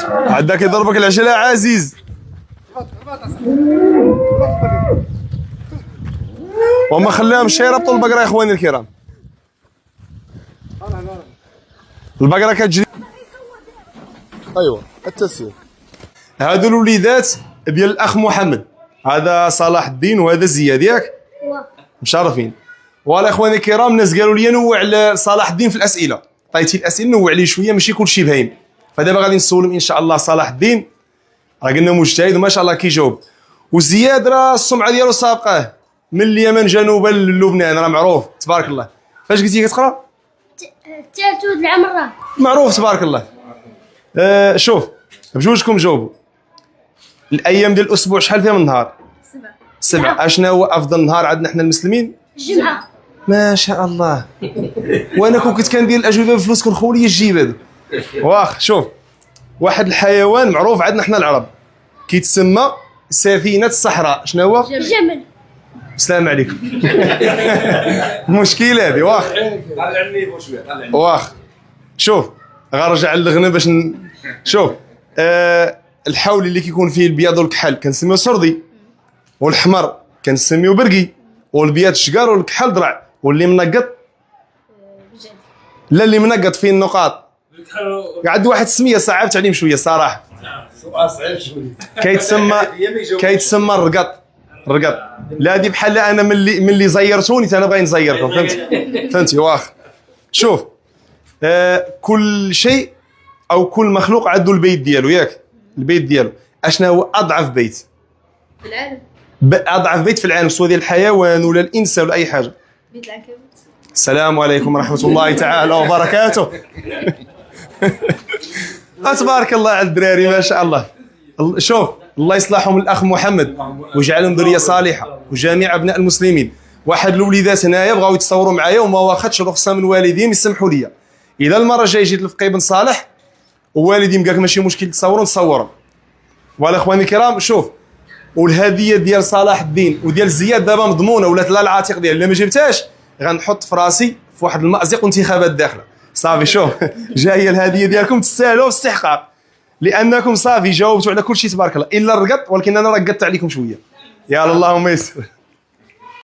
عندك يضربك العجله عزيز. وما خليهم شي يربطوا البقره يا اخواني الكرام. البقره كتجري. ايوا التسيير. هادو الوليدات ديال الاخ محمد، هذا صلاح الدين وهذا زياد ياك مشرفين. والله اخواني الكرام الناس قالوا لي نوع على صلاح الدين في الاسئله، عطيتي الاسئله نوع عليه شويه ماشي كلشي باين. فدابا غادي نسولهم ان شاء الله. صلاح الدين راه قلنا مجتهد وما شاء الله كيجاوب، وزياد راه السمعه ديالو سابقاه من اليمن جنوبا للبنان، راه معروف تبارك الله. فاش قلتي كتقرا؟ الثالث العام الرابع. معروف تبارك الله. شوف بجوجكم جاوبوا. الايام ديال الاسبوع شحال فيها من نهار؟ 7. اشنا هو افضل نهار عندنا حنا المسلمين؟ الجمعه. ما شاء الله. وانا كنت كندير الاجوبه بفلوس كنخول لي الجيب هذا. واخ شوف، واحد الحيوان معروف عندنا حنا العرب كيتسمى سفينه الصحراء، شنو هو؟ الجمل. السلام عليكم. مشكله هذه. واخ طلع النيفو شويه، طلع واخ شوف غنرجع للغنى باش شوف. الحول اللي كيكون فيه البياض والكحل كنسميوه سردي، والحمر كنسميوه برقي، والبياض الشقار والكحل ضرع، واللي منقط لا اللي منقط فيه النقاط عنده واحد السميه صعبت عليهم شويه صراحه. سؤال صعيب شويه. كيتسمى الرقط. لا هذه بحال انا ملي زيرتوني انا باغي نزيركم، فهمتي واخ. شوف كل شيء او كل مخلوق عنده البيت ديالو ياك. البيت ديالو اشنا هو اضعف بيت في العالم؟ اضعف بيت في العالم، سواء ديال الحيوان ولا الانسان ولا اي حاجه. بيت العنكبوت. السلام عليكم ورحمه الله تعالى وبركاته. تبارك الله على الدراري ما شاء الله. شوف الله يصلحهم الاخ محمد ويجعلهم ذريه صالحه وجميع ابناء المسلمين. واحد الوليدات هنايا بغاو يتصوروا معايا وما واخدش رخصه من والديهم، يسمحوا لي اذا المره الجايه جيت لفقي بن صالح ووالديهم قالك ماشي مشكل تصوروا نصوروا. ولا اخواني الكرام شوف، والهديه ديال صلاح الدين وديال زياد دابا مضمونه ولات لا العاتق ديال اللي ما جبتهاش غنحط في راسي في واحد المأزق وانتخابات داخله. صافي شوف جايه الهديه ديالكم تستاهلوا استحقاق، لانكم صافي جاوبتوا على كل شيء تبارك الله الا الرقط، ولكن انا رقدت عليكم شويه. يا اللهم يسر.